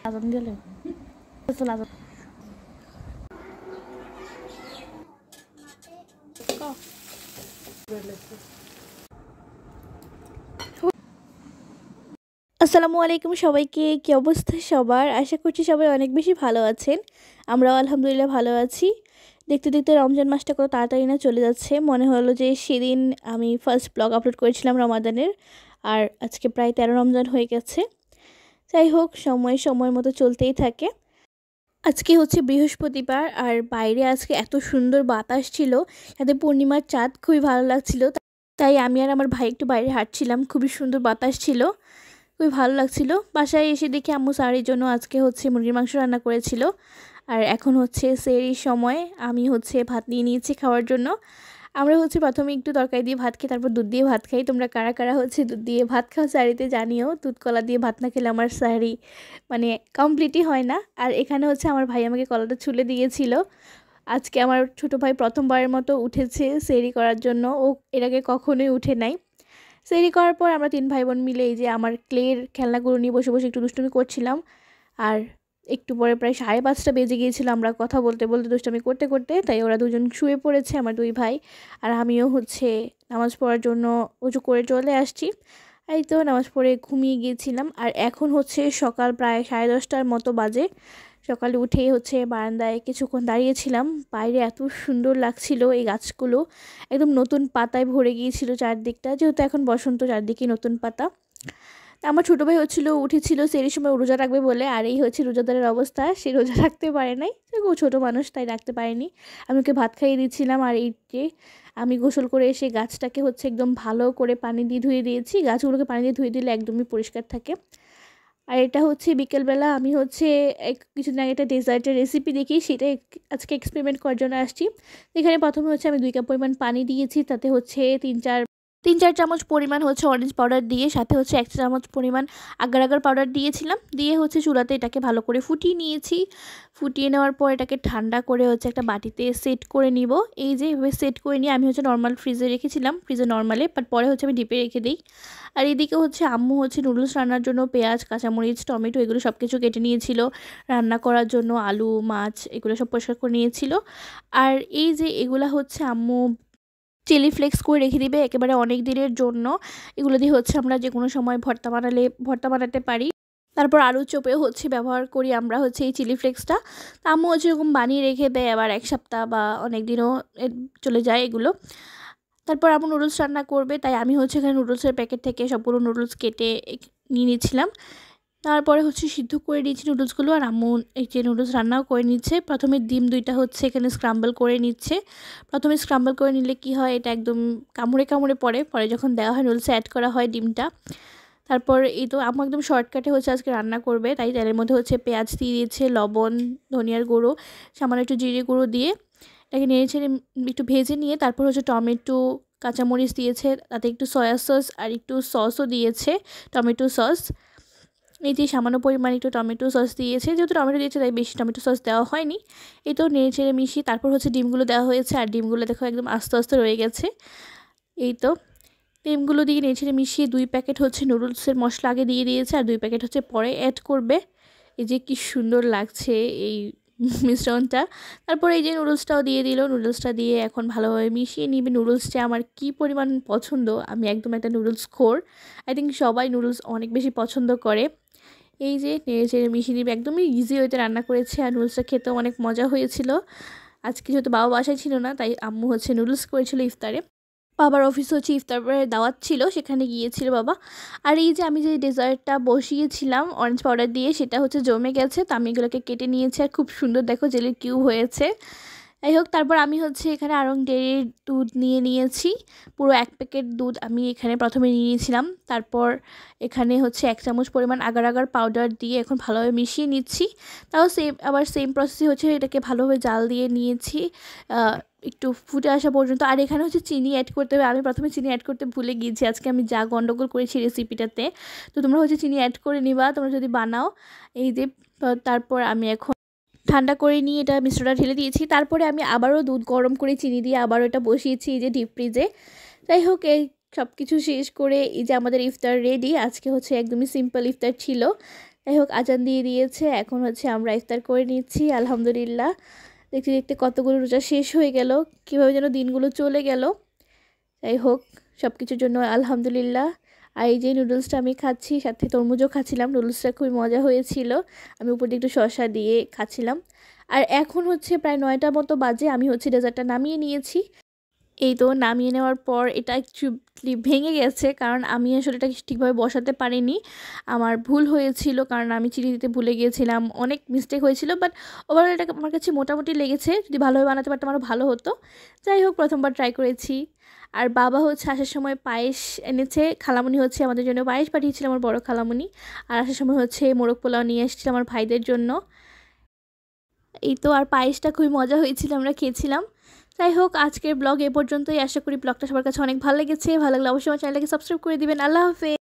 আজান দিলে চল আজান আসসালামু আলাইকুম সবাইকে। কি অবস্থা সবার? আশা করছি সবাই অনেক বেশি ভালো আছেন। আমরাও আলহামদুলিল্লাহ ভালো আছি। দেখতে দেখতে রমজান মাসটা কত তাড়াতাড়ি না চলে যাচ্ছে। মনে হলো যে সেদিন আমি ফার্স্ট ব্লগ আপলোড করেছিলাম রমাদানের, আর আজকে প্রায় 13 রমজান হয়ে গেছে। যাই হোক, সময় সময় মতো চলতেই থাকে। আজকে হচ্ছে বৃহস্পতিবার, আর বাইরে আজকে এত সুন্দর বাতাস ছিল, সাথে পূর্ণিমার চাঁদ, খুবই ভালো লাগছিল। তাই আমি আর আমার ভাই একটু বাইরে হাঁটছিলাম, খুবই সুন্দর বাতাস ছিল, খুবই ভালো লাগছিল। বাসায় এসে দেখি আম্মু সারির জন্য আজকে হচ্ছে মুরগির মাংস রান্না করেছিল। আর এখন হচ্ছে সেহরির সময়, আমি হচ্ছে ভাত নিয়ে নিয়েছি খাওয়ার জন্য। আমরা হচ্ছে প্রথমে একটু তরকারি দিয়ে ভাত খাই, তারপর দুধ দিয়ে ভাত খাই। তোমরা কারা কারা হচ্ছে দুধ দিয়ে ভাত খাও সাহরিতে জানিও। দুধ কলা দিয়ে ভাত না খেলে আমার সাহরি মানে কমপ্লিটই হয় না। আর এখানে হচ্ছে আমার ভাই আমাকে কলাটা ছুলে দিয়েছিল। আজকে আমার ছোটো ভাই প্রথমবারের মতো উঠেছে সেহরি করার জন্য, ও এর আগে কখনোই উঠে নাই। সেহরি করার পর আমরা 3 ভাই বোন মিলে এই যে আমার ক্লের খেলনাগুলো নিয়ে বসে বসে একটু দুষ্টুমি করছিলাম। আর একটু পরে প্রায় 5:30 বেজে গিয়েছিল আমরা কথা বলতে বলতে দুষ্টুমি করতে করতে। তাই ওরা দুজন শুয়ে পড়েছে, আমার 2 ভাই। আর আমিও হচ্ছে নামাজ পড়ার জন্য উঁচু করে চলে আসছি। এই তো নামাজ পড়ে ঘুমিয়ে গিয়েছিলাম। আর এখন হচ্ছে সকাল প্রায় 10:30টার মতো বাজে। সকালে উঠেই হচ্ছে বারান্দায় কিছুক্ষণ দাঁড়িয়েছিলাম। বাইরে এত সুন্দর লাগছিল, এই গাছগুলো একদম নতুন পাতায় ভরে গিয়েছিল চারদিকটা, যেহেতু এখন বসন্ত, চারদিকে নতুন পাতা। আমার ছোটো ভাই উঠেছিল সেই সময় রোজা রাখবে বলে, আর এই হচ্ছে রোজাদারের অবস্থা, সে রোজা রাখতে পারে নাই। ও ছোটো মানুষ, তাই রাখতে পারেনি। আমি ওকে ভাত খাইয়ে দিচ্ছিলাম, আর এই যে আমি গোসল করে এসে গাছটাকে হচ্ছে একদম ভালো করে পানি দিয়ে ধুয়ে দিয়েছি। গাছগুলোকে পানি দিয়ে ধুয়ে দিলে একদমই পরিষ্কার থাকে। আর এটা হচ্ছে বিকেলবেলা আমি হচ্ছে কিছুদিন আগে একটা ডেজার্টের রেসিপি দেখি, সেটাই আজকে এক্সপেরিমেন্ট করার জন্য আসছি। এখানে প্রথমে হচ্ছে আমি 2 কাপ পরিমাণ পানি দিয়েছি, তাতে হচ্ছে 3-4 চামচ পরিমাণ হচ্ছে অরেঞ্জ পাউডার দিয়ে, সাথে হচ্ছে 1 চামচ পরিমাণ আগার আগার পাউডার দিয়েছিলাম। দিয়ে হচ্ছে চুলাতে এটাকে ভালো করে ফুটিয়ে নিয়েছি। ফুটিয়ে নেওয়ার পর এটাকে ঠান্ডা করে হচ্ছে একটা বাটিতে সেট করে নিব। এই যে এভাবে সেট করে নিয়ে আমি হচ্ছে নর্মাল ফ্রিজে রেখেছিলাম, ফ্রিজে নর্মালে, বাট পরে হচ্ছে আমি ডিপে রেখে দিই। আর এদিকে হচ্ছে আম্মু হচ্ছে নুডলস রান্নার জন্য পেঁয়াজ, কাঁচামরিচ, টমেটো এগুলো সব কিছু কেটে নিয়েছিল। রান্না করার জন্য আলু, মাছ এগুলো সব পরিষ্কার করে নিয়েছিল। আর এই যে এগুলা হচ্ছে আম্মু চিলি ফ্লেক্স করে রেখে দিবে একেবারে অনেক দিনের জন্য। এগুলো দিয়ে হচ্ছে আমরা যে কোনো সময় ভর্তা বানাতে পারি। তারপর আলু চোপেও হচ্ছে ব্যবহার করি আমরা হচ্ছে এই চিলি ফ্লেক্সটা। তা আম্মু হচ্ছে এরকম বানিয়ে রেখে দেয়, আবার 1 সপ্তাহ বা অনেক দিনও চলে যায় এগুলো। তারপর আম্মু নুডলস রান্না করবে, তাই আমি হচ্ছে এখানে নুডলসের প্যাকেট থেকে সবগুলো নুডলস কেটে নিয়ে নিয়েছিলাম। তারপরে হচ্ছে সিদ্ধ করে নিয়েছি নুডলসগুলো, আর আম্মু এই যে নুডলস রান্নাও করে নিচ্ছে। প্রথমে ডিম 2টা হচ্ছে এখানে স্ক্রাম্বল করে নিচ্ছে। প্রথমে স্ক্রাম্বল করে নিলে কি হয়, এটা একদম কামড়ে কামড়ে পড়ে, পরে যখন দেওয়া হয় নুডলসে অ্যাড করা হয় ডিমটা। তারপর এই তো আম্মু একদম শর্টকাটে হচ্ছে আজকে রান্না করবে, তাই তেলের মধ্যে হচ্ছে পেঁয়াজ দিয়ে দিয়েছে, লবণ, ধনিয়ার গুঁড়ো, সামান্য একটু জিরে গুঁড়ো দিয়ে এটাকে নেড়ে ছেড়ে একটু ভেজে নিয়ে তারপর হচ্ছে টমেটো, কাঁচামরিচ দিয়েছে, তাতে একটু সয়া সস আর একটু সসও দিয়েছে, টমেটো সস। এই যে সামান্য পরিমাণ একটু টমেটো সস দিয়েছে, যেহেতু টমেটো দিয়েছে তাই বেশি টমেটো সস দেওয়া হয়নি। এই তো নেড়ে চেড়ে মিশিয়ে তারপর হচ্ছে ডিমগুলো দেওয়া হয়েছে, আর ডিমগুলো দেখো একদম আস্তে আস্তে রয়ে গেছে। এই তো ডিমগুলো দিয়ে নেড়ে চেড়ে মিশিয়ে 2 প্যাকেট হচ্ছে নুডলসের মশলা আগে দিয়ে দিয়েছে, আর 2 প্যাকেট হচ্ছে পরে অ্যাড করবে। এই যে কি সুন্দর লাগছে এই মিশ্রণটা। তারপর এই যে নুডলসটাও দিয়ে দিল, নুডলসটা দিয়ে এখন ভালোভাবে মিশিয়ে নিবে। নুডলসটা আমার কি পরিমাণ পছন্দ, আমি একদম একটা নুডলস খোর। আই থিঙ্ক সবাই নুডলস অনেক বেশি পছন্দ করে। এই যে নেড়ে চেড়ে মিশিয়ে দিবে, একদমই ইজি ওয়েতে রান্না করেছে, আর নুডলসটা খেতেও অনেক মজা হয়েছিল। আজকে যেহেতু বাবা বাসায় ছিল না, তাই আম্মু হচ্ছে নুডলস করেছিল ইফতারে। বাবার অফিসে হচ্ছে ইফতারের দাওয়াত ছিল, সেখানে গিয়েছিল বাবা। আর এই যে আমি যে ডেজার্টটা বসিয়েছিলাম অরেঞ্জ পাউডার দিয়ে, সেটা হচ্ছে জমে গেছে, তো আমি এগুলোকে কেটে নিয়েছি, আর খুব সুন্দর দেখো জেলির কিউব হয়েছে। যাই হোক, তারপর আমি হচ্ছে এখানে আড়ং ডেইরির দুধ নিয়ে নিয়েছি। পুরো 1 প্যাকেট দুধ আমি এখানে প্রথমে নিয়ে নিয়েছিলাম। তারপর এখানে হচ্ছে 1 চামচ পরিমাণ আগার আগার পাউডার দিয়ে এখন ভালোভাবে মিশিয়ে নিচ্ছি। তাও সেম প্রসেসে হচ্ছে এটাকে ভালোভাবে জাল দিয়ে নিয়েছি একটু ফুটে আসা পর্যন্ত। আর এখানে হচ্ছে চিনি অ্যাড করতে হবে, আমি প্রথমে চিনি অ্যাড করতে ভুলে গিয়েছি, আজকে আমি যা গন্ডগোল করেছি রেসিপিটাতে। তো তোমরা হচ্ছে চিনি অ্যাড করে নিবা তোমরা যদি বানাও। এই যে তারপর আমি এখন ঠান্ডা করে নিয়ে এটা মিশ্রণটা ঢেলে দিয়েছি। তারপরে আমি আবারও দুধ গরম করে চিনি দিয়ে আবারও এটা বসিয়েছি এই যে ডিপ ফ্রিজে। যাই হোক, এই সব কিছু শেষ করে এই যে আমাদের ইফতার রেডি। আজকে হচ্ছে একদমই সিম্পল ইফতার ছিল। যাই হোক আজান দিয়ে দিয়েছে, এখন হচ্ছে আমরা ইফতার করে নিচ্ছি আলহামদুলিল্লাহ। দেখতে দেখতে কতগুলো রোজা শেষ হয়ে গেল, কীভাবে যেন দিনগুলো চলে গেল। যাই হোক সব কিছুর জন্য আলহামদুলিল্লাহ। আর এই যে নুডলসটা আমি খাচ্ছি, সাথে তরমুজও খাচ্ছিলাম, নুডলসটা খুবই মজা হয়েছিল। আমি উপর দিয়ে একটু শসা দিয়ে খাচ্ছিলাম। আর এখন হচ্ছে প্রায় 9টার মতো বাজে, আমি হচ্ছে ডেজার্টটা নামিয়ে নিয়েছি। এই তো নামিয়ে নেওয়ার পর এটা একটু ভেঙে গেছে, কারণ আমি আসলে এটা ঠিকভাবে বসাতে পারিনি। আমার ভুল হয়েছিল, কারণ আমি চিনি দিতে ভুলে গিয়েছিলাম, অনেক মিস্টেক হয়েছিল। বাট ওভারঅল এটা আমার কাছে মোটামুটি লেগেছে, যদি ভালোভাবে বানাতে পারতাম আরও ভালো হতো। যাই হোক প্রথমবার ট্রাই করেছি। আর বাবা হচ্ছে আসার সময় পায়েস এনেছে, খালামণি হচ্ছে আমাদের জন্য পায়েস পাঠিয়েছিল, আমার বড় খালামণি। আর আসার সময় হচ্ছে মোরগ পোলাও নিয়ে এসেছিল আমার ভাইদের জন্য। এই তো আর পায়েসটা খুবই মজা হয়েছিল, আমরা খেয়েছিলাম। যাই হোক আজকের ব্লগ এ পর্যন্তই। আশা করি ব্লগটা সবার কাছে অনেক ভালো লেগেছে। ভালো লাগলে অবশ্যই আমার চ্যানেলটাকে সাবস্ক্রাইব করে দিবেন। আল্লাহ হাফেজ।